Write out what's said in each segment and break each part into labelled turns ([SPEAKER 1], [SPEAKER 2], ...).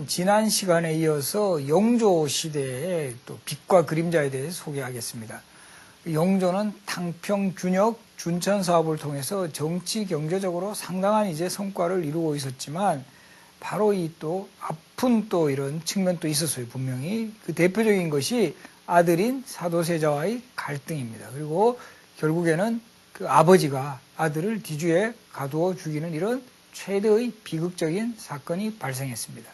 [SPEAKER 1] 시간에는 지난 시간에 이어서 영조 시대의 또 빛과 그림자에 대해서 소개하겠습니다. 영조는 탕평 균역 준천 사업을 통해서 정치 경제적으로 상당한 이제 성과를 이루고 있었지만 바로 이 또 아픈 또 이런 측면도 있었어요. 분명히 그 대표적인 것이 아들인 사도세자와의 갈등입니다. 그리고 결국에는 그 아버지가 아들을 뒤주에 가두어 죽이는 이런 최대의 비극적인 사건이 발생했습니다.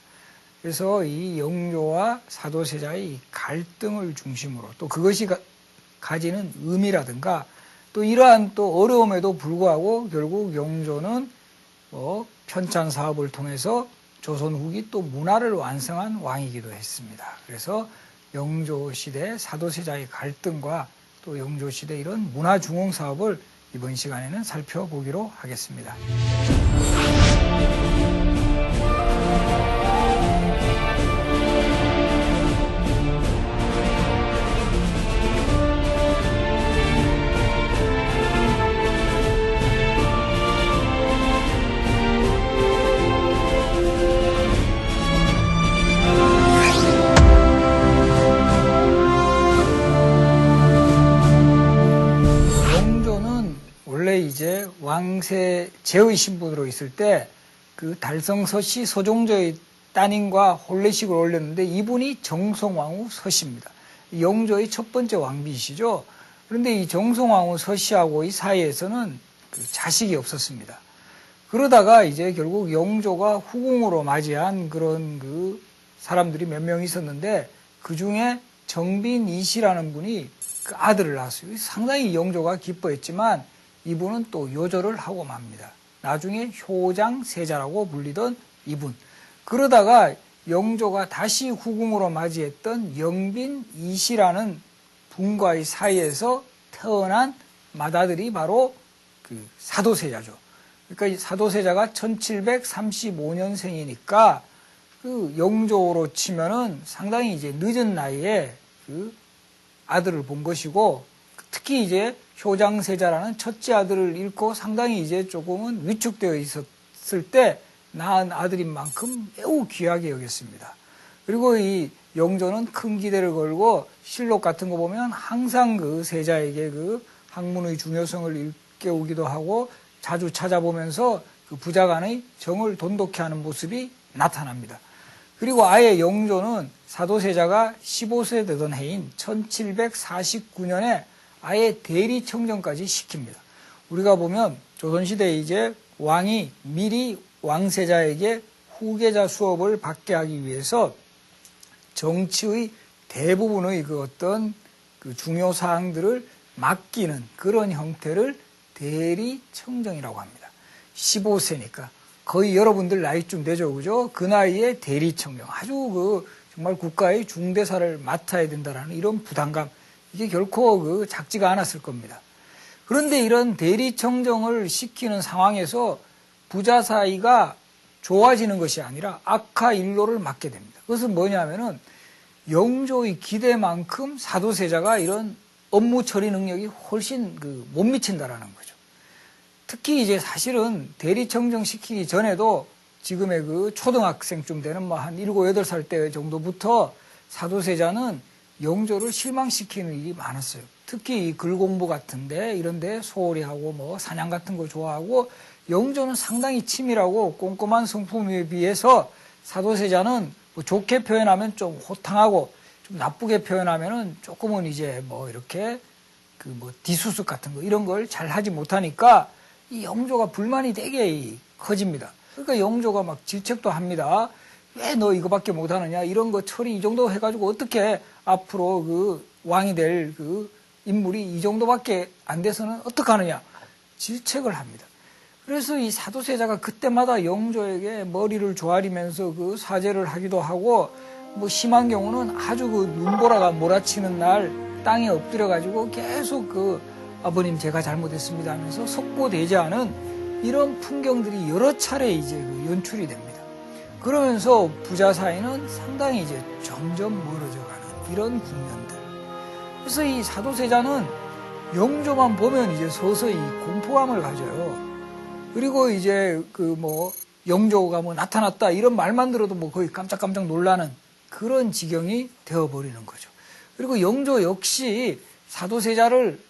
[SPEAKER 1] 그래서 이 영조와 사도세자의 이 갈등을 중심으로 또 그것이 가지는 의미라든가 또 이러한 또 어려움에도 불구하고 결국 영조는 편찬 사업을 통해서 조선 후기 또 문화를 완성한 왕이기도 했습니다. 그래서 영조 시대 사도세자의 갈등과 또 영조 시대 이런 문화 중흥 사업을 이번 시간에는 살펴보기로 하겠습니다. 이제 왕세 제의 신분으로 있을 때 그 달성서씨 서종조의 따님과 혼례식을 올렸는데 이분이 정성왕후 서씨입니다. 영조의 첫 번째 왕비이시죠. 그런데 이 정성왕후 서씨하고의 사이에서는 그 자식이 없었습니다. 그러다가 이제 결국 영조가 후궁으로 맞이한 그런 그 사람들이 몇 명 있었는데 그 중에 정빈 이씨라는 분이 그 아들을 낳았어요. 상당히 영조가 기뻐했지만 이분은 또 요절을 하고 맙니다. 나중에 효장세자라고 불리던 이분. 그러다가 영조가 다시 후궁으로 맞이했던 영빈 이씨라는 분과의 사이에서 태어난 맏아들이 바로 그 사도세자죠. 그러니까 이 사도세자가 1735년생이니까 그 영조로 치면은 상당히 이제 늦은 나이에 그 아들을 본 것이고 특히 이제 효장세자라는 첫째 아들을 잃고 상당히 이제 조금은 위축되어 있었을 때 낳은 아들인 만큼 매우 귀하게 여겼습니다. 그리고 이 영조는 큰 기대를 걸고 실록 같은 거 보면 항상 그 세자에게 그 학문의 중요성을 일깨우기도 하고 자주 찾아보면서 그 부자 간의 정을 돈독히 하는 모습이 나타납니다. 그리고 아예 영조는 사도세자가 15세 되던 해인 1749년에 아예 대리청정까지 시킵니다. 우리가 보면 조선시대에 이제 왕이 미리 왕세자에게 후계자 수업을 받게 하기 위해서 정치의 대부분의 그 어떤 그 중요 사항들을 맡기는 그런 형태를 대리청정이라고 합니다. 15세니까 거의 여러분들 나이쯤 되죠, 그죠? 그 나이에 대리청정, 아주 그 정말 국가의 중대사를 맡아야 된다라는 이런 부담감. 이게 결코 그 작지가 않았을 겁니다. 그런데 이런 대리청정을 시키는 상황에서 부자 사이가 좋아지는 것이 아니라 악화일로를 맞게 됩니다. 그것은 뭐냐면은 영조의 기대만큼 사도세자가 이런 업무 처리 능력이 훨씬 못 미친다라는 거죠. 특히 이제 사실은 대리청정 시키기 전에도 지금의 그 초등학생쯤 되는 뭐 한 7, 8살 때 정도부터 사도세자는 영조를 실망시키는 일이 많았어요. 특히 이 글공부 같은데 이런데 소홀히 하고 뭐 사냥 같은 거 좋아하고 영조는 상당히 치밀하고 꼼꼼한 성품에 비해서 사도세자는 뭐 좋게 표현하면 좀 호탕하고 좀 나쁘게 표현하면은 조금은 이제 뭐 이렇게 그 뭐 디수습 같은 거 이런 걸 잘 하지 못하니까 이 영조가 불만이 되게 커집니다. 그러니까 영조가 막 질책도 합니다. 왜 너 이거밖에 못하느냐 이런 거 처리 이 정도 해가지고 어떻게 앞으로 그 왕이 될 그 인물이 이 정도밖에 안 돼서는 어떡하느냐 질책을 합니다. 그래서 이 사도세자가 그때마다 영조에게 머리를 조아리면서 그 사죄를 하기도 하고 뭐 심한 경우는 아주 그 눈보라가 몰아치는 날 땅에 엎드려가지고 계속 그 아버님 제가 잘못했습니다 하면서 속보대자하는 이런 풍경들이 여러 차례 이제 그 연출이 됩니다. 그러면서 부자 사이는 상당히 이제 점점 멀어져가는 이런 국면들. 그래서 이 사도세자는 영조만 보면 이제 서서히 공포감을 가져요. 그리고 이제 그 뭐 영조가 뭐 나타났다 이런 말만 들어도 뭐 거의 깜짝깜짝 놀라는 그런 지경이 되어버리는 거죠. 그리고 영조 역시 사도세자를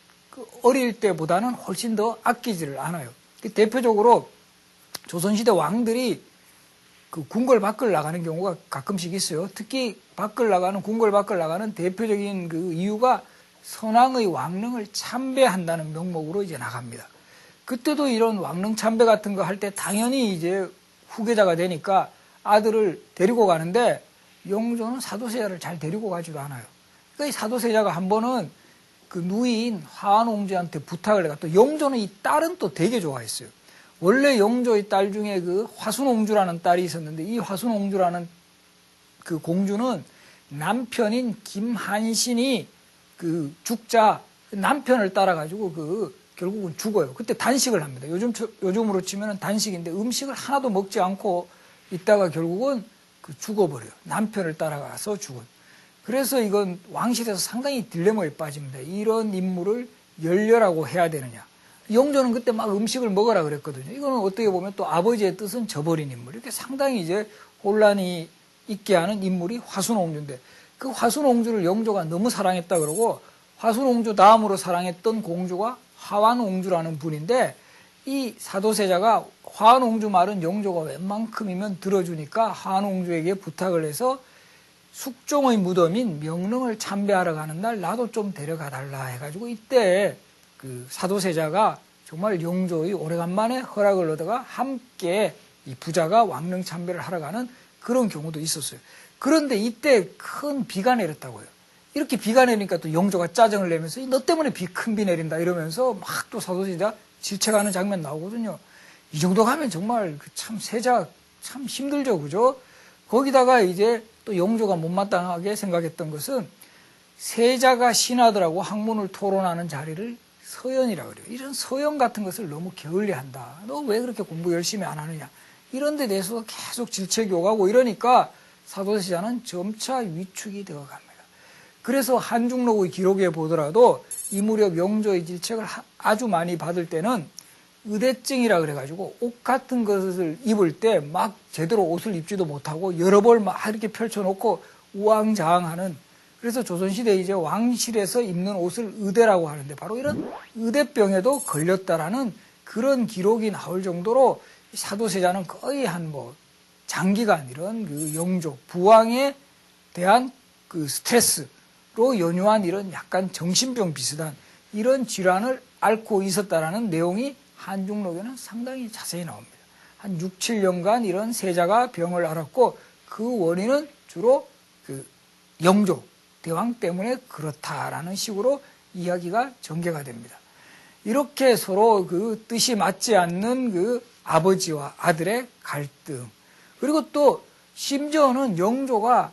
[SPEAKER 1] 어릴 때보다는 훨씬 더 아끼지를 않아요. 대표적으로 조선시대 왕들이 그 궁궐 밖을 나가는 경우가 가끔씩 있어요. 특히 궁궐 밖을 나가는 대표적인 그 이유가 선왕의 왕릉을 참배한다는 명목으로 이제 나갑니다. 그때도 이런 왕릉 참배 같은 거 할 때 당연히 이제 후계자가 되니까 아들을 데리고 가는데 영조는 사도세자를 잘 데리고 가지도 않아요. 그러니까 이 사도세자가 한 번은 그 누이인 화한옹주한테 부탁을 해가 또 영조는 이 딸은 또 되게 좋아했어요. 원래 영조의 딸 중에 그 화순옹주라는 딸이 있었는데 이 화순옹주라는 그 공주는 남편인 김한신이 그 죽자 남편을 따라가지고 결국은 죽어요. 그때 단식을 합니다. 요즘으로 치면 단식인데 음식을 하나도 먹지 않고 있다가 결국은 죽어버려요. 남편을 따라가서 죽은. 그래서 이건 왕실에서 상당히 딜레마에 빠집니다. 이런 인물을 열렬하고 해야 되느냐. 영조는 그때 막 음식을 먹으라 그랬거든요. 이거는 어떻게 보면 또 아버지의 뜻은 저버린 인물. 이렇게 상당히 이제 혼란이 있게 하는 인물이 화순옹주인데 그 화순옹주를 영조가 너무 사랑했다 그러고 화순옹주 다음으로 사랑했던 공주가 화완옹주라는 분인데 이 사도세자가 화완옹주 말은 영조가 웬만큼이면 들어주니까 화완옹주에게 부탁을 해서 숙종의 무덤인 명릉을 참배하러 가는 날 나도 좀 데려가 달라 해가지고 이때 그 사도세자가 정말 영조의 오래간만에 허락을 얻어가 함께 이 부자가 왕릉 참배를 하러 가는 그런 경우도 있었어요. 그런데 이때 큰 비가 내렸다고요. 이렇게 비가 내리니까 또 영조가 짜증을 내면서 너 때문에 큰 비 내린다 이러면서 막 또 사도세자 질책하는 장면 나오거든요. 이 정도 가면 정말 참 세자 참 힘들죠, 그죠? 거기다가 이제 또 영조가 못마땅하게 생각했던 것은 세자가 신하들하고 학문을 토론하는 자리를 서연이라고 그래요. 이런 서연 같은 것을 너무 게을리한다. 너 왜 그렇게 공부 열심히 안 하느냐. 이런 데 대해서 계속 질책이 오가고 이러니까 사도세자는 점차 위축이 되어갑니다. 그래서 한중록의 기록에 보더라도 이 무렵 영조의 질책을 아주 많이 받을 때는 의대증이라 그래가지고 옷 같은 것을 입을 때 막 제대로 옷을 입지도 못하고 여러 벌 막 이렇게 펼쳐놓고 우왕좌왕하는 그래서 조선시대 이제 왕실에서 입는 옷을 의대라고 하는데 바로 이런 의대병에도 걸렸다라는 그런 기록이 나올 정도로 사도세자는 거의 한 장기간 이런 그 영조, 부왕에 대한 그 스트레스로 연유한 이런 약간 정신병 비슷한 이런 질환을 앓고 있었다라는 내용이 한중록에는 상당히 자세히 나옵니다. 한 6, 7년간 이런 세자가 병을 앓았고 그 원인은 주로 그 영조, 대왕 때문에 그렇다라는 식으로 이야기가 전개가 됩니다. 이렇게 서로 그 뜻이 맞지 않는 그 아버지와 아들의 갈등. 그리고 또 심지어는 영조가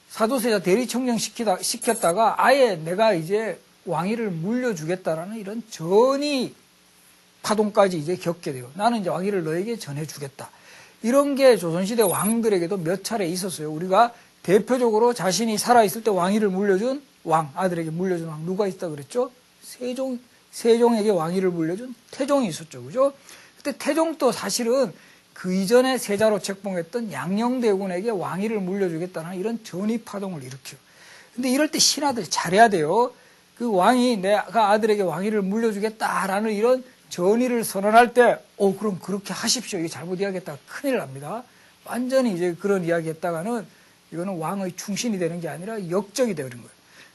[SPEAKER 1] 사도세자 대리청정 시켰다가 아예 내가 이제 왕위를 물려주겠다라는 이런 전이 파동까지 이제 겪게 돼요. 나는 이제 왕위를 너에게 전해주겠다. 이런 게 조선시대 왕들에게도 몇 차례 있었어요. 우리가 대표적으로 자신이 살아있을 때 왕위를 물려준 왕, 아들에게 물려준 왕, 누가 있다 그랬죠? 세종에게 왕위를 물려준 태종이 있었죠. 그죠? 그때 태종도 사실은 그 이전에 세자로 책봉했던 양녕대군에게 왕위를 물려주겠다는 이런 전의파동을 일으켜요. 근데 이럴 때 신하들이 잘해야 돼요. 그 왕이 내가 아들에게 왕위를 물려주겠다라는 이런 전의를 선언할 때, 그럼 그렇게 하십시오. 이게 잘못 이야기했다가 큰일 납니다. 완전히 이제 그런 이야기 했다가는 이거는 왕의 충신이 되는 게 아니라 역적이 되는 거예요.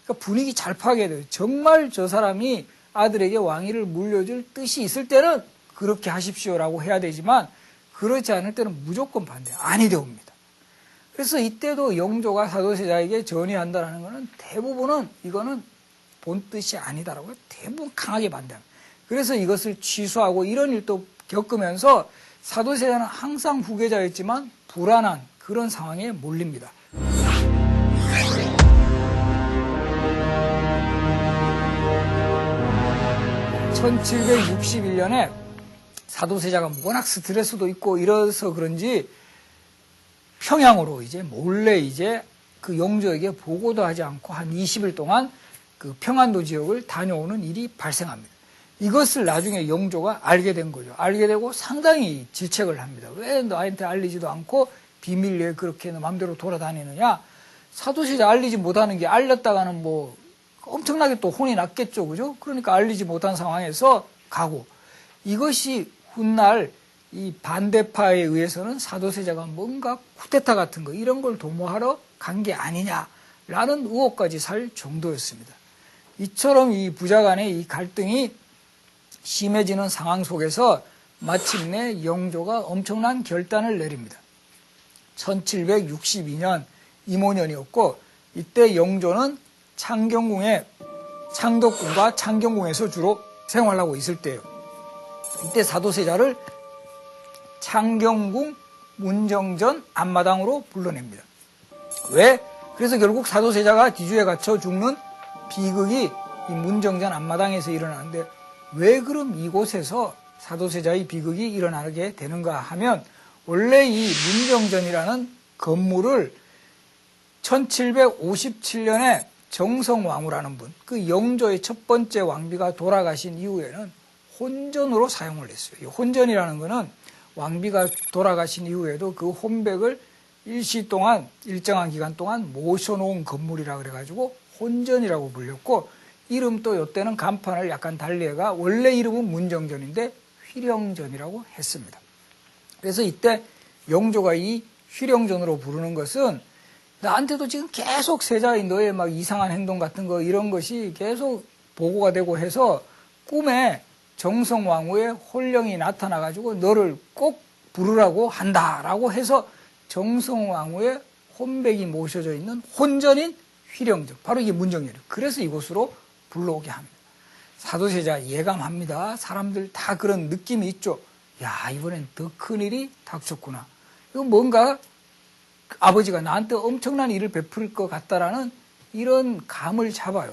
[SPEAKER 1] 그러니까 분위기 잘 파악해야 돼요. 정말 저 사람이 아들에게 왕위를 물려줄 뜻이 있을 때는 그렇게 하십시오라고 해야 되지만 그렇지 않을 때는 무조건 반대. 아니 되옵니다. 그래서 이때도 영조가 사도세자에게 전의한다는 것은 대부분은 이거는 본 뜻이 아니다라고 대부분 강하게 반대합니다. 그래서 이것을 취소하고 이런 일도 겪으면서 사도세자는 항상 후계자였지만 불안한 그런 상황에 몰립니다. (1761년에) 사도세자가 워낙 스트레스도 있고 이래서 그런지 평양으로 이제 몰래 이제 그 영조에게 보고도 하지 않고 한 20일 동안 그 평안도 지역을 다녀오는 일이 발생합니다. 이것을 나중에 영조가 알게 된 거죠. 알게 되고 상당히 질책을 합니다. 왜 나한테 알리지도 않고 비밀리에 그렇게 마음대로 돌아다니느냐. 사도세자 알리지 못하는 게 알렸다가는 뭐 엄청나게 또 혼이 났겠죠. 그죠? 그러니까 알리지 못한 상황에서 가고, 이것이 훗날 이 반대파에 의해서는 사도세자가 뭔가 쿠데타 같은 거 이런 걸 도모하러 간 게 아니냐라는 의혹까지 살 정도였습니다. 이처럼 이 부자 간의 이 갈등이 심해지는 상황 속에서 마침내 영조가 엄청난 결단을 내립니다. 1762년 임오년이었고, 이때 영조는 창덕궁과 창경궁에서 주로 생활하고 있을 때예요. 이때 사도세자를 창경궁 문정전 앞마당으로 불러냅니다. 왜? 그래서 결국 사도세자가 뒤주에 갇혀 죽는 비극이 이 문정전 앞마당에서 일어나는데, 왜 그럼 이곳에서 사도세자의 비극이 일어나게 되는가 하면, 원래 이 문정전이라는 건물을 1757년에 정성왕후라는 분, 그 영조의 첫 번째 왕비가 돌아가신 이후에는 혼전으로 사용을 했어요. 이 혼전이라는 거는 왕비가 돌아가신 이후에도 그 혼백을 일시 동안, 일정한 기간 동안 모셔놓은 건물이라 그래가지고 혼전이라고 불렸고, 이름도 이때는 간판을 약간 달리해가 원래 이름은 문정전인데 휘령전이라고 했습니다. 그래서 이때 영조가 이 휘령전으로 부르는 것은, 나한테도 지금 계속 세자의 너의 막 이상한 행동 같은 거 이런 것이 계속 보고가 되고 해서 꿈에 정성왕후의 혼령이 나타나가지고 너를 꼭 부르라고 한다라고 해서 정성왕후의 혼백이 모셔져 있는 혼전인 휘령전, 바로 이게 문정전이에요. 그래서 이곳으로 불러오게 합니다. 사도세자 예감합니다. 사람들 다 그런 느낌이 있죠. 야, 이번엔 더 큰일이 닥쳤구나. 이거 뭔가 아버지가 나한테 엄청난 일을 베풀 것 같다라는 이런 감을 잡아요.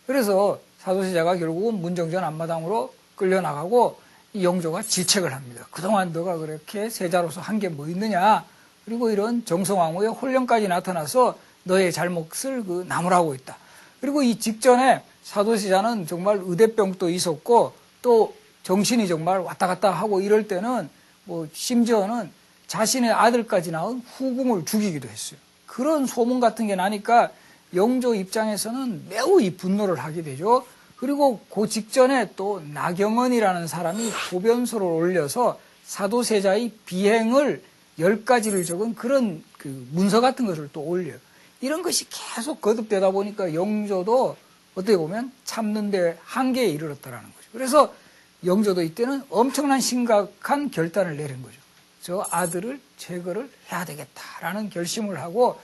[SPEAKER 1] 그래서 사도세자가 결국은 문정전 앞마당으로 끌려나가고, 이 영조가 질책을 합니다. 그동안 너가 그렇게 세자로서 한 게 뭐 있느냐. 그리고 이런 정성왕후의 혼령까지 나타나서 너의 잘못을 나무라고 있다. 그리고 이 직전에 사도세자는 정말 의대병도 있었고, 또 정신이 정말 왔다 갔다 하고 이럴 때는 뭐 심지어는 자신의 아들까지 낳은 후궁을 죽이기도 했어요. 그런 소문 같은 게 나니까 영조 입장에서는 매우 이 분노를 하게 되죠. 그리고 그 직전에 또 나경원이라는 사람이 보변서를 올려서 사도세자의 비행을 10가지를 적은 그런 그 문서 같은 것을 또 올려요. 이런 것이 계속 거듭되다 보니까 영조도 어떻게 보면 참는데 한계에 이르렀다라는 거죠. 그래서 영조도 이때는 엄청난 심각한 결단을 내린 거죠. 저 아들을 제거를 해야 되겠다라는 결심을 하고,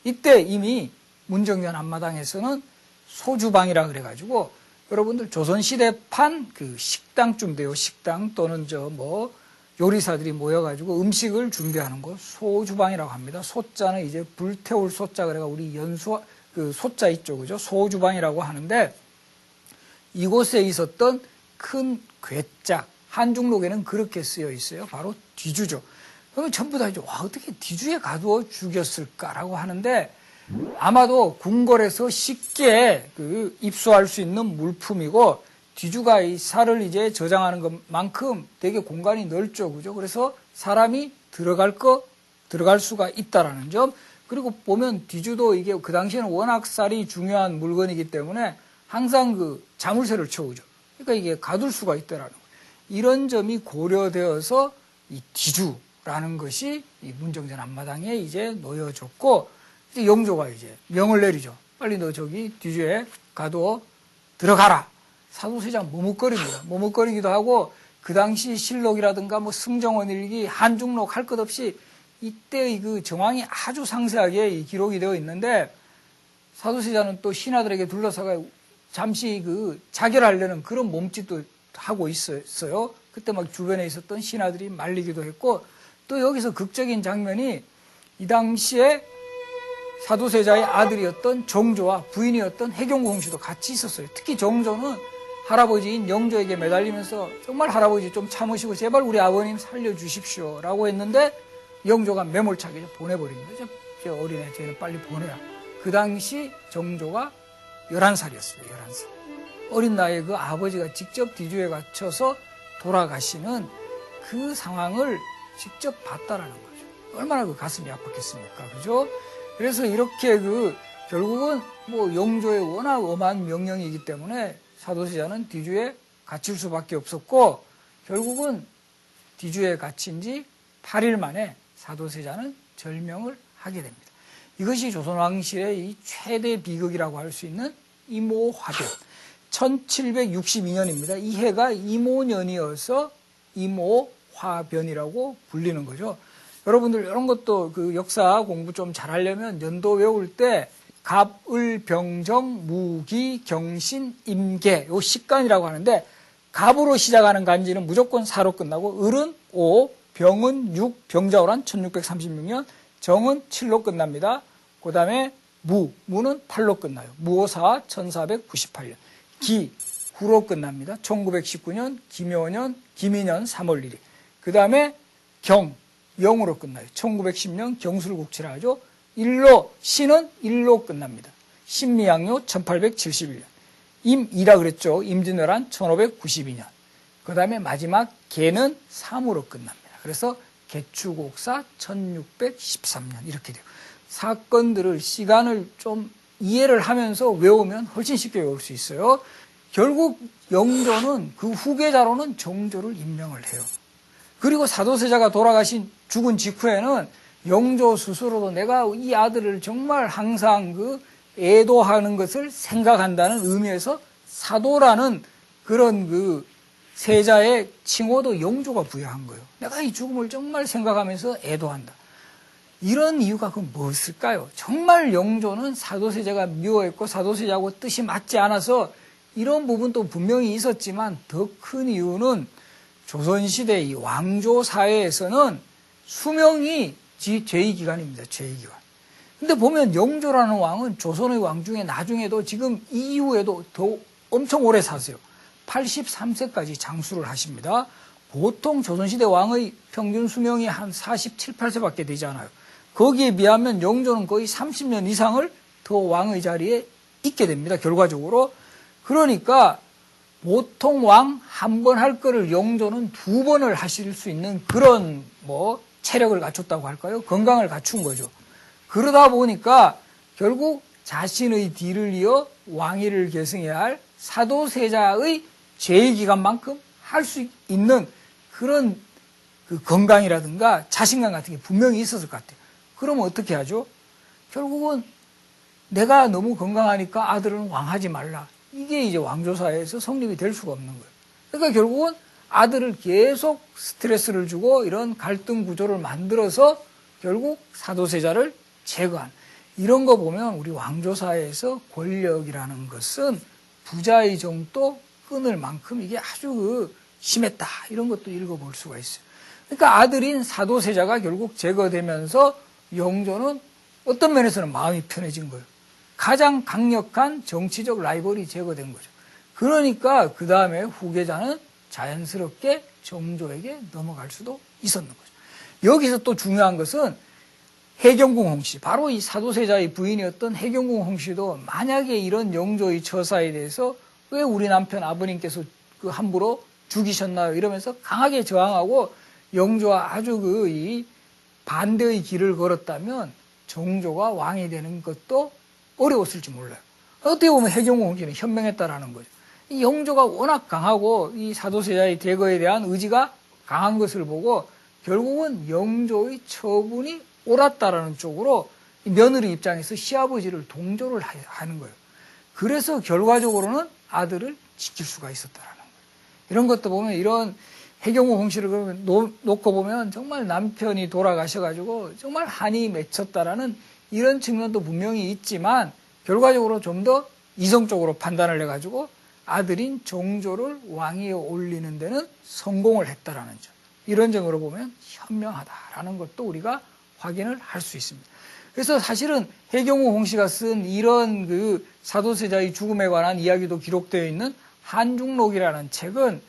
[SPEAKER 1] 이때 이미 문정전 앞마당에서는 소주방이라 그래가지고, 여러분들 조선시대판 그 식당쯤 돼요. 식당 또는 요리사들이 모여가지고 음식을 준비하는 곳, 소주방이라고 합니다. 소자는 이제 불태울 소자 그래가 우리 그 소자 있죠. 그죠? 소주방이라고 하는데, 이곳에 있었던 큰 괴짝, 한중록에는 그렇게 쓰여 있어요. 바로 뒤주죠. 그러면 전부 다 이제, 와, 어떻게 뒤주에 가두어 죽였을까라고 하는데, 아마도 궁궐에서 쉽게 입수할 수 있는 물품이고, 뒤주가 이 살을 이제 저장하는 것만큼 되게 공간이 넓죠. 그죠? 그래서 사람이 들어갈 수가 있다라는 점. 그리고 보면 뒤주도 이게 그 당시에는 워낙 쌀이 중요한 물건이기 때문에 항상 자물쇠를 채우죠. 그러니까 이게 가둘 수가 있다라는 거예요. 이런 점이 고려되어서 이 뒤주라는 것이 이 문정전 앞마당에 이제 놓여졌고, 이제 영조가 이제 명을 내리죠. 빨리 너 저기 뒤주에 가두어 들어가라. 사도세자 머뭇거립니다. 머뭇거리기도 하고, 그 당시 실록이라든가 승정원일기, 한중록 할 것 없이 이때의 그 정황이 아주 상세하게 기록이 되어 있는데, 사도세자는 또 신하들에게 둘러싸가 잠시 자결하려는 그런 몸짓도 하고 있었어요. 그때 막 주변에 있었던 신하들이 말리기도 했고, 또 여기서 극적인 장면이 이 당시에 사도세자의 아들이었던 정조와 부인이었던 해경공씨도 같이 있었어요. 특히 정조는 할아버지인 영조에게 매달리면서 정말 할아버지 좀 참으시고 제발 우리 아버님 살려주십시오 라고 했는데, 영조가 매몰차게 보내버린 거죠. 저 어린애 쟤는 빨리 보내라. 그 당시 정조가 11살이었어요. 11살. 어린 나이에 그 아버지가 직접 뒤주에 갇혀서 돌아가시는 그 상황을 직접 봤다라는 거죠. 얼마나 그 가슴이 아팠겠습니까? 그죠? 그래서 이렇게 결국은 영조의 워낙 엄한 명령이기 때문에 사도세자는 뒤주에 갇힐 수밖에 없었고, 결국은 뒤주에 갇힌 지 8일 만에 사도세자는 절명을 하게 됩니다. 이것이 조선왕실의 이 최대 비극이라고 할 수 있는 이모화변. 1762년입니다. 이 해가 이모년이어서 이모화변이라고 불리는 거죠. 여러분들 이런 것도 역사 공부 좀 잘하려면 연도 외울 때 갑, 을, 병정, 무기, 경신, 임계 요 식간이라고 하는데, 갑으로 시작하는 간지는 무조건 4로 끝나고, 을은 5, 병은 6, 병자호란 1636년, 정은 7로 끝납니다. 그 다음에 무는 8로 끝나요. 무오사 1498년. 기 9로 끝납니다. 1919년, 김효년, 김인년 3월 1일. 그 다음에 경 0으로 끝나요. 1910년 경술국치라 하죠. 신은 1로 끝납니다. 신미양요 1871년. 임이라 그랬죠. 임진왜란 1592년. 그 다음에 마지막 개는 3으로 끝납니다. 그래서 개축옥사 1613년 이렇게 돼요. 사건들을 시간을 좀 이해를 하면서 외우면 훨씬 쉽게 외울 수 있어요. 결국 영조는 그 후계자로는 정조를 임명을 해요. 그리고 사도세자가 죽은 직후에는 영조 스스로도 내가 이 아들을 정말 항상 애도하는 것을 생각한다는 의미에서 사도라는 그런 세자의 칭호도 영조가 부여한 거예요. 내가 이 죽음을 정말 생각하면서 애도한다. 이런 이유가 무엇일까요? 정말 영조는 사도세자가 미워했고 사도세자하고 뜻이 맞지 않아서 이런 부분도 분명히 있었지만 더 큰 이유는 조선시대 이 왕조 사회에서는 수명이 제2기간입니다. 제2기간. 근데 보면 영조라는 왕은 조선의 왕 중에 나중에도 지금 이후에도 더 엄청 오래 사세요. 83세까지 장수를 하십니다. 보통 조선시대 왕의 평균 수명이 한 47, 8세밖에 되지 않아요. 거기에 비하면 영조는 거의 30년 이상을 더 왕의 자리에 있게 됩니다. 결과적으로. 그러니까 보통 왕 한 번 할 거를 영조는 2번을 하실 수 있는 그런 체력을 갖췄다고 할까요? 건강을 갖춘 거죠. 그러다 보니까 결국 자신의 뒤를 이어 왕위를 계승해야 할 사도세자의 제2기간만큼 할 수 있는 그런 건강이라든가 자신감 같은 게 분명히 있었을 것 같아요. 그러면 어떻게 하죠? 결국은 내가 너무 건강하니까 아들은 왕하지 말라. 이게 이제 왕조사회에서 성립이 될 수가 없는 거예요. 그러니까 결국은 아들을 계속 스트레스를 주고 이런 갈등 구조를 만들어서 결국 사도세자를 제거한. 이런 거 보면 우리 왕조사회에서 권력이라는 것은 부자의 정도 끊을 만큼 이게 아주 심했다. 이런 것도 읽어볼 수가 있어요. 그러니까 아들인 사도세자가 결국 제거되면서 영조는 어떤 면에서는 마음이 편해진 거예요. 가장 강력한 정치적 라이벌이 제거된 거죠. 그러니까 그 다음에 후계자는 자연스럽게 정조에게 넘어갈 수도 있었는 거죠. 여기서 또 중요한 것은 해경궁 홍씨, 바로 이 사도세자의 부인이었던 해경궁 홍씨도 만약에 이런 영조의 처사에 대해서 왜 우리 남편 아버님께서 함부로 죽이셨나요? 이러면서 강하게 저항하고 영조와 아주 이 반대의 길을 걸었다면 정조가 왕이 되는 것도 어려웠을지 몰라요. 어떻게 보면 해경궁 홍씨는 현명했다라는 거죠. 이 영조가 워낙 강하고 이 사도세자의 대거에 대한 의지가 강한 것을 보고 결국은 영조의 처분이 옳았다라는 쪽으로 며느리 입장에서 시아버지를 동조를 하는 거예요. 그래서 결과적으로는 아들을 지킬 수가 있었다라는 거예요. 이런 것도 보면 이런 해경궁 홍씨를 놓고 보면 정말 남편이 돌아가셔가지고 정말 한이 맺혔다라는 이런 측면도 분명히 있지만 결과적으로 좀 더 이성적으로 판단을 해가지고 아들인 정조를 왕위에 올리는 데는 성공을 했다라는 점. 이런 점으로 보면 현명하다라는 것도 우리가 확인을 할 수 있습니다. 그래서 사실은 해경궁 홍씨가 쓴 이런 사도세자의 죽음에 관한 이야기도 기록되어 있는 한중록이라는 책은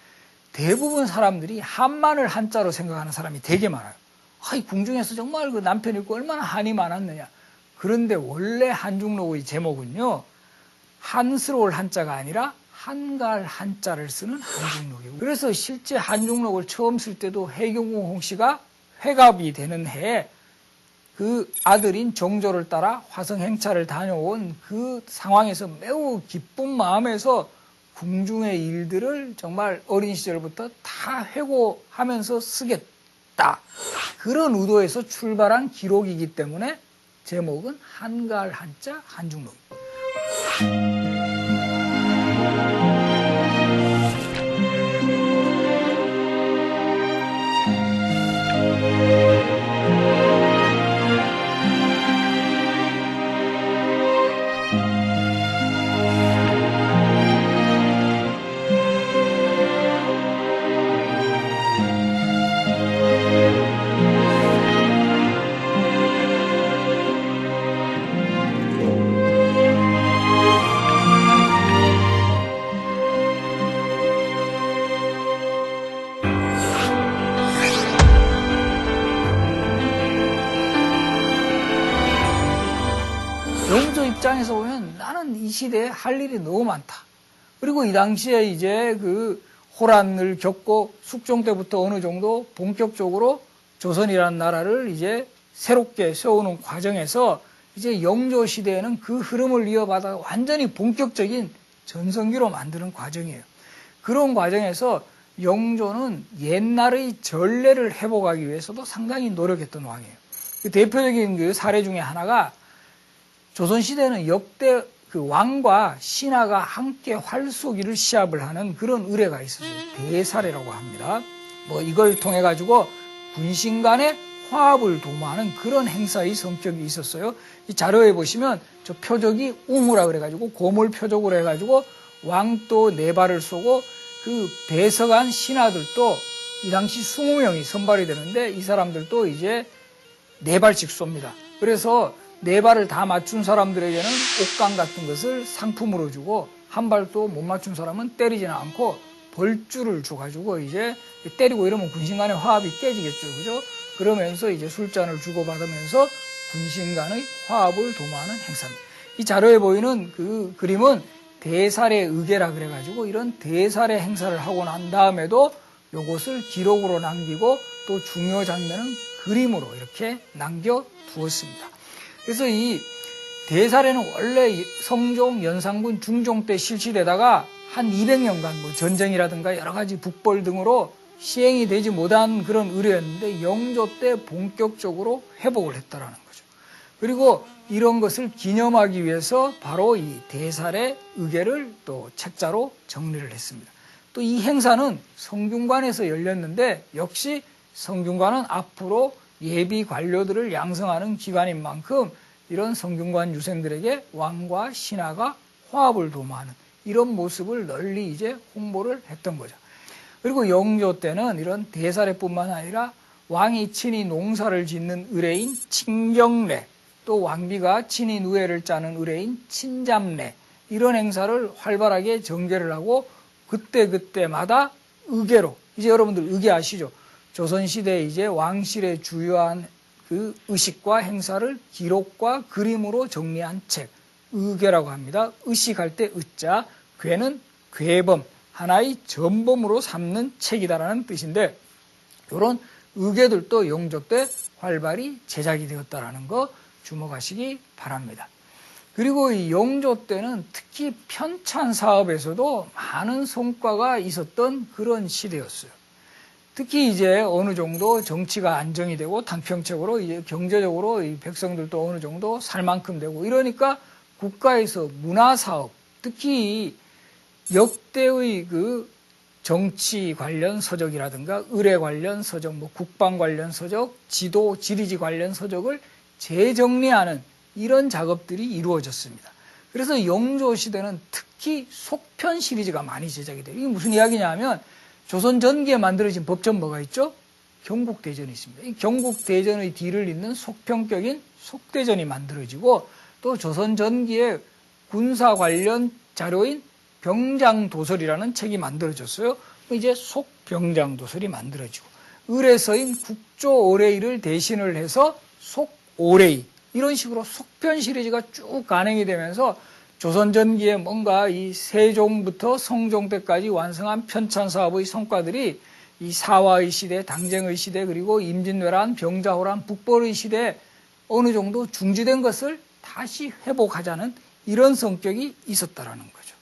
[SPEAKER 1] 대부분 사람들이 한만을 한자로 생각하는 사람이 되게 많아요. 이 궁중에서 정말 남편이 있고 얼마나 한이 많았느냐. 그런데 원래 한중록의 제목은요, 한스러울 한자가 아니라 한갈 한자를 쓰는 한중록이고, 그래서 실제 한중록을 처음 쓸 때도 해경궁 홍씨가 회갑이 되는 해에 그 아들인 정조를 따라 화성행차를 다녀온 그 상황에서 매우 기쁜 마음에서 궁중의 일들을 정말 어린 시절부터 다 회고하면서 쓰겠다, 그런 의도에서 출발한 기록이기 때문에 제목은 한갈 한자 한중록입니다. 영조 입장에서 보면 나는 이 시대에 할 일이 너무 많다. 그리고 이 당시에 이제 그 호란을 겪고 숙종 때부터 어느 정도 본격적으로 조선이라는 나라를 이제 새롭게 세우는 과정에서 이제 영조 시대에는 그 흐름을 이어받아 완전히 본격적인 전성기로 만드는 과정이에요. 그런 과정에서 영조는 옛날의 전례를 회복하기 위해서도 상당히 노력했던 왕이에요. 그 대표적인 그 사례 중에 하나가 조선시대는 역대 그 왕과 신하가 함께 활쏘기를 시합을 하는 그런 의례가 있었어요. 대사례라고 합니다. 뭐 이걸 통해 가지고 군신 간의 화합을 도모하는 그런 행사의 성격이 있었어요. 이 자료에 보시면 저 표적이 우무라 그래가지고 고물 표적으로 해가지고 왕도 4발을 쏘고 그 배석한 신하들도 이 당시 20명이 선발이 되는데 이 사람들도 이제 4발씩 쏩니다. 그래서 4발을 다 맞춘 사람들에게는 옷감 같은 것을 상품으로 주고 한 발도 못 맞춘 사람은 때리지는 않고 벌주를 줘가지고 이제 때리고 이러면 군신 간의 화합이 깨지겠죠. 그죠? 그러면서 이제 술잔을 주고받으면서 군신 간의 화합을 도모하는 행사입니다. 이 자료에 보이는 그 그림은 대사례 의계라 그래가지고 이런 대사례 행사를 하고 난 다음에도 요것을 기록으로 남기고 또 중요 장면은 그림으로 이렇게 남겨두었습니다. 그래서 이 대사례는 원래 성종, 연산군, 중종 때 실시되다가 한 200년간 뭐 전쟁이라든가 여러 가지 북벌 등으로 시행이 되지 못한 그런 의례였는데 영조 때 본격적으로 회복을 했다라는 거죠. 그리고 이런 것을 기념하기 위해서 바로 이 대사례 의계를 또 책자로 정리를 했습니다. 또 이 행사는 성균관에서 열렸는데 역시 성균관은 앞으로 예비 관료들을 양성하는 기관인 만큼 이런 성균관 유생들에게 왕과 신하가 화합을 도모하는 이런 모습을 널리 이제 홍보를 했던 거죠. 그리고 영조 때는 이런 대사례뿐만 아니라 왕이 친히 농사를 짓는 의례인 친경례, 또 왕비가 친히 누회를 짜는 의례인 친잡례, 이런 행사를 활발하게 전개를 하고 그때그때마다 의계로, 이제 여러분들 의계 아시죠? 조선시대 이제 왕실의 주요한 그 의식과 행사를 기록과 그림으로 정리한 책, 의계라고 합니다. 의식할 때 의자, 괴는 괴범, 하나의 전범으로 삼는 책이다라는 뜻인데 이런 의계들도 영조 때 활발히 제작이 되었다라는 거 주목하시기 바랍니다. 그리고 이 영조 때는 특히 편찬 사업에서도 많은 성과가 있었던 그런 시대였어요. 특히 이제 어느 정도 정치가 안정이 되고 당평책으로 이제 경제적으로 이 백성들도 어느 정도 살 만큼 되고 이러니까 국가에서 문화사업, 특히 역대의 그 정치 관련 서적이라든가 의례 관련 서적, 뭐 국방 관련 서적, 지도, 지리지 관련 서적을 재정리하는 이런 작업들이 이루어졌습니다. 그래서 영조 시대는 특히 속편 시리즈가 많이 제작이 돼요. 이게 무슨 이야기냐면 조선 전기에 만들어진 법전 뭐가 있죠? 경국대전이 있습니다. 이 경국대전의 뒤를 잇는 속편격인 속대전이 만들어지고 또 조선 전기에 군사 관련 자료인 병장도설이라는 책이 만들어졌어요. 이제 속병장도설이 만들어지고 의례서인 국조오레이를 대신을 해서 속오레이 이런 식으로 속편 시리즈가 쭉 간행이 되면서 조선 전기에 뭔가 이 세종부터 성종 때까지 완성한 편찬 사업의 성과들이 이 사화의 시대, 당쟁의 시대, 그리고 임진왜란, 병자호란, 북벌의 시대에 어느 정도 중지된 것을 다시 회복하자는 이런 성격이 있었다라는 거죠.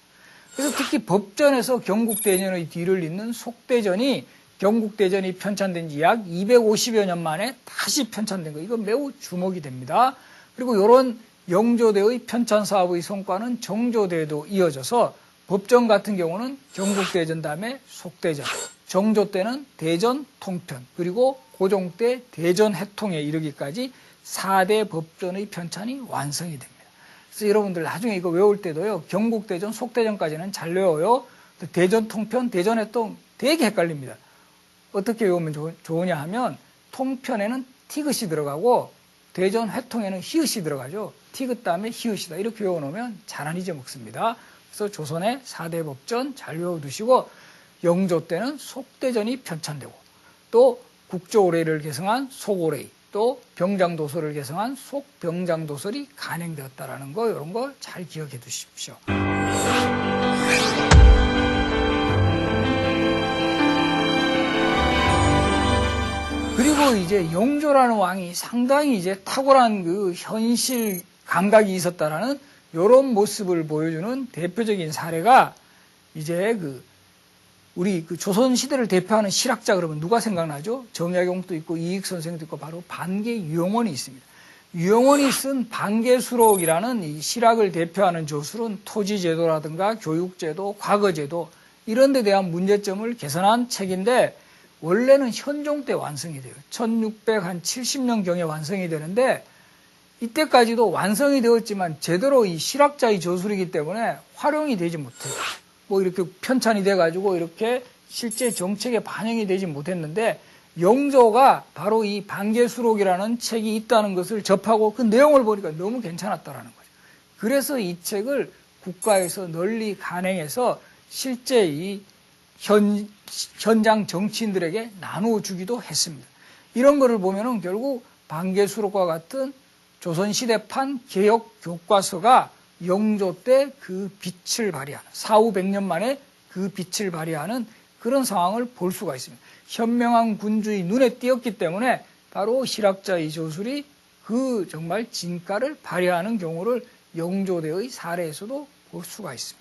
[SPEAKER 1] 그래서 특히 법전에서 경국대전의 뒤를 잇는 속대전이 경국대전이 편찬된 지 약 250여 년 만에 다시 편찬된 거, 이거 매우 주목이 됩니다. 그리고 이런 영조대의 편찬 사업의 성과는 정조대에도 이어져서 법전 같은 경우는 경국대전 다음에 속대전, 정조 때는 대전 통편, 그리고 고종 때 대전 해통에 이르기까지 4대 법전의 편찬이 완성이 됩니다. 그래서 여러분들 나중에 이거 외울 때도요, 경국대전, 속대전까지는 잘 외워요. 대전 통편, 대전 해통 되게 헷갈립니다. 어떻게 외우면 좋으냐 하면 통편에는 티귿이 들어가고 대전 회통에는 히읗이 들어가죠. 티귿 다음에 히읗이다. 이렇게 외워놓으면 잘 안 잊어먹습니다. 그래서 조선의 4대 법전 잘 외워두시고 영조 때는 속대전이 편찬되고 또 국조오래를 개성한 속오래, 또 병장도서를 개성한 속병장도설이 간행되었다라는 거, 이런 거 잘 기억해 두십시오. 그리고 이제 영조라는 왕이 상당히 이제 탁월한 그 현실 감각이 있었다라는 이런 모습을 보여주는 대표적인 사례가 이제 우리 조선 시대를 대표하는 실학자 그러면 누가 생각나죠? 정약용도 있고 이익 선생도 있고 바로 반개 유영원이 있습니다. 유영원이 쓴 반개수록이라는 이 실학을 대표하는 저술은 토지제도라든가 교육제도, 과거제도 이런 데 대한 문제점을 개선한 책인데 원래는 현종 때 완성이 돼요. 1670년경에 완성이 되는데 이때까지도 완성이 되었지만 제대로 이 실학자의 저술이기 때문에 활용이 되지 못해요. 뭐 이렇게 편찬이 돼가지고 이렇게 실제 정책에 반영이 되지 못했는데 영조가 바로 이 반개수록이라는 책이 있다는 것을 접하고 그 내용을 보니까 너무 괜찮았다라는 거죠. 그래서 이 책을 국가에서 널리 간행해서 실제 이 현장 정치인들에게 나누어 주기도 했습니다. 이런 거를 보면은 결국 반개수록과 같은 조선시대판 개혁 교과서가 영조 때 그 빛을 발휘하는, 사후 100년 만에 그 빛을 발휘하는 그런 상황을 볼 수가 있습니다. 현명한 군주의 눈에 띄었기 때문에 바로 실학자의 저술이 그 정말 진가를 발휘하는 경우를 영조대의 사례에서도 볼 수가 있습니다.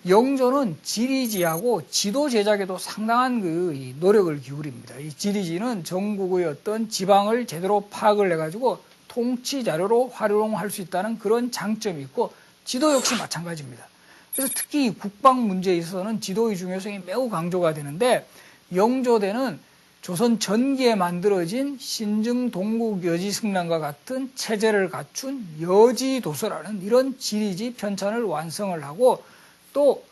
[SPEAKER 1] 영조는 지리지하고 지도 제작에도 상당한 그 노력을 기울입니다. 이 지리지는 전국의 어떤 지방을 제대로 파악을 해가지고 통치 자료로 활용할 수 있다는 그런 장점이 있고 지도 역시 마찬가지입니다. 그래서 특히 국방 문제에 있어서는 지도의 중요성이 매우 강조가 되는데 영조대는 조선 전기에 만들어진 신증 동국 여지승랑과 같은 체제를 갖춘 여지도서라는 이런 지리지 편찬을 완성을 하고 또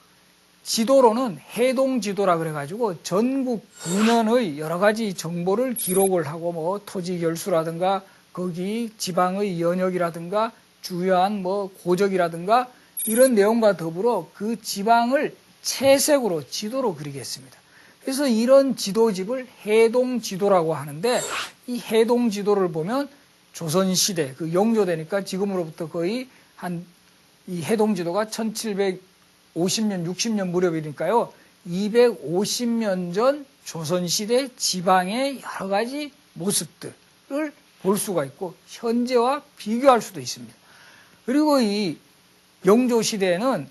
[SPEAKER 1] 지도로는 해동지도라 그래가지고 전국 군현의 여러 가지 정보를 기록을 하고 뭐 토지 결수라든가 거기 지방의 연역이라든가 주요한 뭐 고적이라든가 이런 내용과 더불어 그 지방을 채색으로 지도로 그리겠습니다. 그래서 이런 지도집을 해동지도라고 하는데 이 해동지도를 보면 조선시대, 그 영조되니까 지금으로부터 거의 이 해동지도가 1750년, 60년 무렵이니까요. 250년 전 조선시대 지방의 여러 가지 모습들을 볼 수가 있고 현재와 비교할 수도 있습니다. 그리고 이 영조시대에는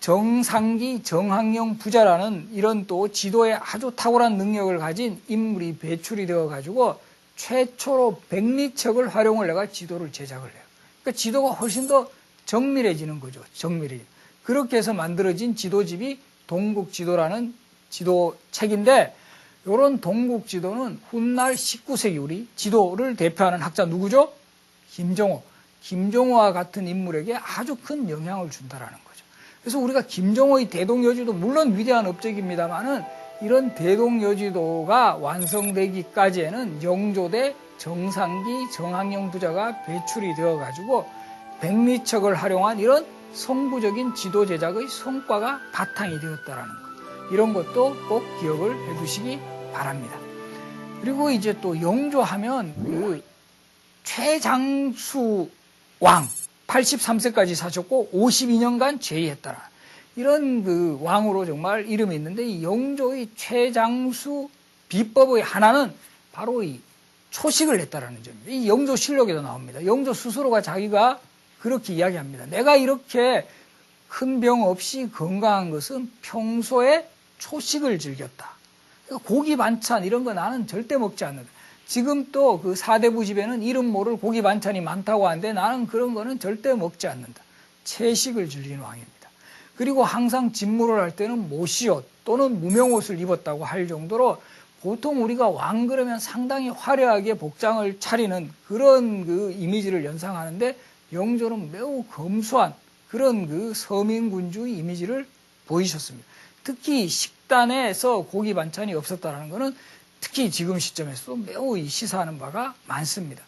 [SPEAKER 1] 정상기 정학용 부자라는 이런 또 지도에 아주 탁월한 능력을 가진 인물이 배출이 되어가지고 최초로 백리척을 활용을 해가 지도를 제작을 해요. 그러니까 지도가 훨씬 더 정밀해지는 거죠. 정밀해지는. 그렇게 해서 만들어진 지도집이 동국지도라는 지도책인데 이런 동국지도는 훗날 19세기 우리 지도를 대표하는 학자 누구죠? 김종호. 김종호와 같은 인물에게 아주 큰 영향을 준다라는 거죠. 그래서 우리가 김종호의 대동여지도 물론 위대한 업적입니다만은 이런 대동여지도가 완성되기까지에는 영조대 정상기 정학용 부자가 배출이 되어가지고 백리척을 활용한 이런 성부적인 지도 제작의 성과가 바탕이 되었다라는 것. 이런 것도 꼭 기억을 해두시기 바랍니다. 그리고 이제 또 영조하면 그 최장수 왕, 83세까지 사셨고 52년간 재위했다라. 이런 그 왕으로 정말 이름이 있는데 이 영조의 최장수 비법의 하나는 바로 이 초식을 했다라는 점입니다. 이 영조실록에도 나옵니다. 영조 스스로가 자기가 그렇게 이야기합니다. 내가 이렇게 큰 병 없이 건강한 것은 평소에 초식을 즐겼다. 그러니까 고기 반찬 이런 거 나는 절대 먹지 않는다. 지금 또 그 사대부 집에는 이름 모를 고기 반찬이 많다고 하는데 나는 그런 거는 절대 먹지 않는다. 채식을 즐기는 왕입니다. 그리고 항상 집무를 할 때는 모시옷 또는 무명옷을 입었다고 할 정도로 보통 우리가 왕 그러면 상당히 화려하게 복장을 차리는 그런 그 이미지를 연상하는데 영조는 매우 검소한 그런 그 서민군주의 이미지를 보이셨습니다. 특히 식단에서 고기 반찬이 없었다는 것은 특히 지금 시점에서도 매우 시사하는 바가 많습니다.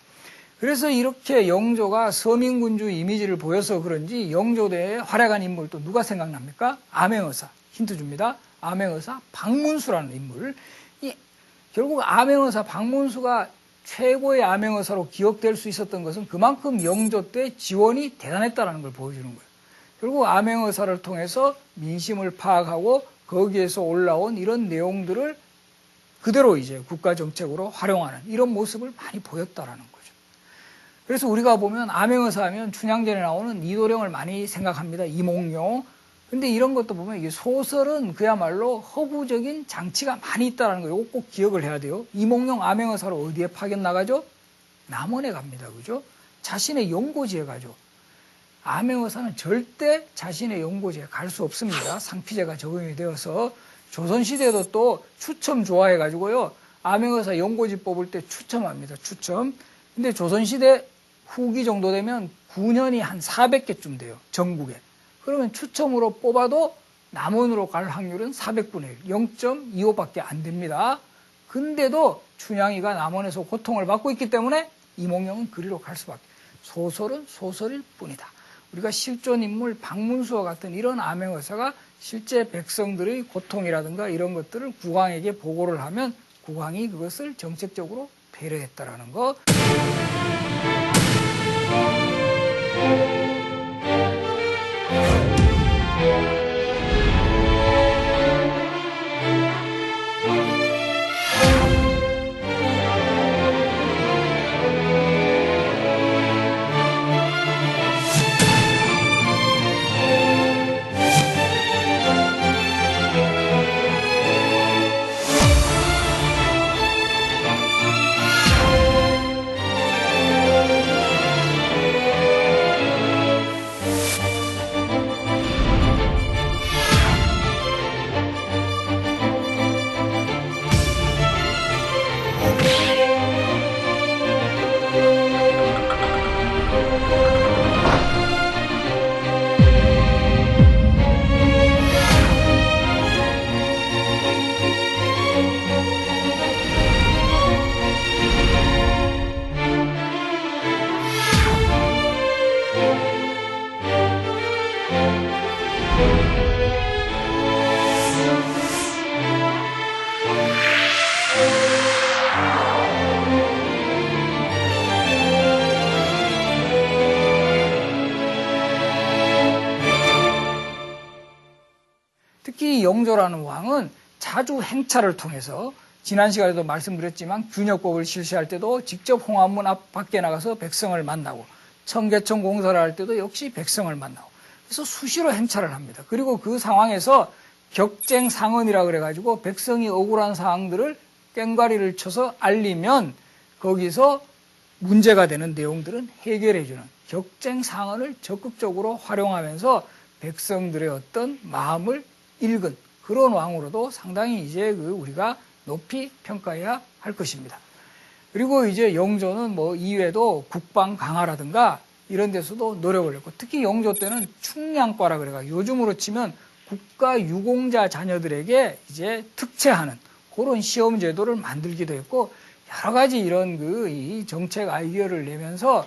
[SPEAKER 1] 그래서 이렇게 영조가 서민군주 이미지를 보여서 그런지 영조대의 활약한 인물 또 누가 생각납니까? 암행어사. 힌트 줍니다. 암행어사 박문수라는 인물. 결국 암행어사 박문수가 최고의 암행어사로 기억될 수 있었던 것은 그만큼 영조 때 지원이 대단했다는 걸 보여주는 거예요. 결국 암행어사를 통해서 민심을 파악하고 거기에서 올라온 이런 내용들을 그대로 이제 국가정책으로 활용하는 이런 모습을 많이 보였다라는 거죠. 그래서 우리가 보면 암행어사 하면 춘향전에 나오는 이도령을 많이 생각합니다. 이몽룡. 근데 이런 것도 보면 이게 소설은 그야말로 허구적인 장치가 많이 있다는 거예요. 꼭 기억을 해야 돼요. 이몽룡 암행어사로 어디에 파견 나가죠? 남원에 갑니다. 그죠? 자신의 연고지에 가죠. 암행어사는 절대 자신의 연고지에 갈 수 없습니다. 상피제가 적용이 되어서 조선시대에도 또 추첨 좋아해가지고요. 암행어사 연고지 뽑을 때 추첨합니다. 추첨. 근데 조선시대 후기 정도 되면 9년이 한 400개쯤 돼요. 전국에. 그러면 추첨으로 뽑아도 남원으로 갈 확률은 400분의 1, 0.25밖에 안 됩니다. 근데도 춘향이가 남원에서 고통을 받고 있기 때문에 이몽룡은 그리로 갈 수밖에. 소설은 소설일 뿐이다. 우리가 실존 인물 박문수와 같은 이런 암행어사가 실제 백성들의 고통이라든가 이런 것들을 국왕에게 보고를 하면 국왕이 그것을 정책적으로 배려했다라는 것. 특히 영조라는 왕은 자주 행차를 통해서 지난 시간에도 말씀드렸지만 균역법을 실시할 때도 직접 홍안문 앞 밖에 나가서 백성을 만나고 청계천 공사를 할 때도 역시 백성을 만나고 그래서 수시로 행차를 합니다. 그리고 그 상황에서 격쟁상언이라 그래가지고 백성이 억울한 사항들을 꽹과리를 쳐서 알리면 거기서 문제가 되는 내용들은 해결해주는 격쟁상언을 적극적으로 활용하면서 백성들의 어떤 마음을 읽은 그런 왕으로도 상당히 이제 우리가 높이 평가해야 할 것입니다. 그리고 이제 영조는 뭐 이외에도 국방 강화라든가 이런 데서도 노력을 했고 특히 영조 때는 충량과라 그래가 요즘으로 치면 국가 유공자 자녀들에게 이제 특채하는 그런 시험 제도를 만들기도 했고 여러 가지 이런 이 정책 아이디어를 내면서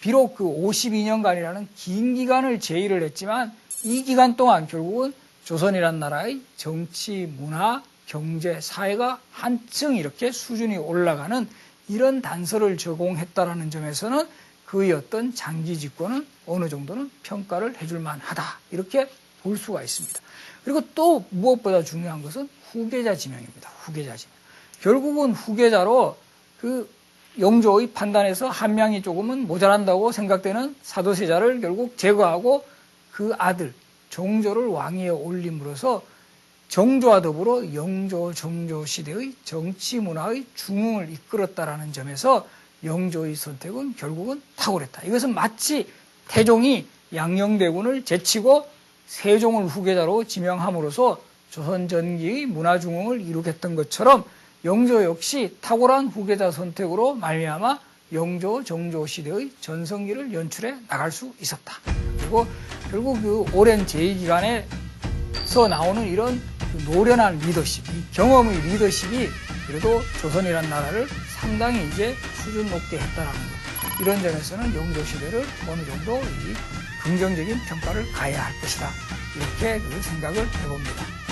[SPEAKER 1] 비록 그 52년간이라는 긴 기간을 제의를 했지만 이 기간 동안 결국은 조선이란 나라의 정치, 문화, 경제, 사회가 한층 이렇게 수준이 올라가는 이런 단서를 제공했다라는 점에서는 그의 어떤 장기 집권은 어느 정도는 평가를 해줄 만하다. 이렇게 볼 수가 있습니다. 그리고 또 무엇보다 중요한 것은 후계자 지명입니다. 후계자 지명. 결국은 후계자로 그 영조의 판단에서 함량이 조금은 모자란다고 생각되는 사도세자를 결국 제거하고 그 아들 정조를 왕위에 올림으로써 정조와 더불어 영조, 정조 시대의 정치 문화의 중흥을 이끌었다라는 점에서 영조의 선택은 결국은 탁월했다. 이것은 마치 태종이 양녕대군을 제치고 세종을 후계자로 지명함으로써 조선 전기의 문화 중흥을 이루겠던 것처럼 영조 역시 탁월한 후계자 선택으로 말미암아 영조, 정조 시대의 전성기를 연출해 나갈 수 있었다. 그리고 결국 그 오랜 제위 기간에서 나오는 이런 노련한 리더십, 이 경험의 리더십이 그래도 조선이라는 나라를 상당히 이제 수준 높게 했다라는 것. 이런 점에서는 영조 시대를 어느 정도 이 긍정적인 평가를 가해야 할 것이다. 이렇게 그 생각을 해봅니다.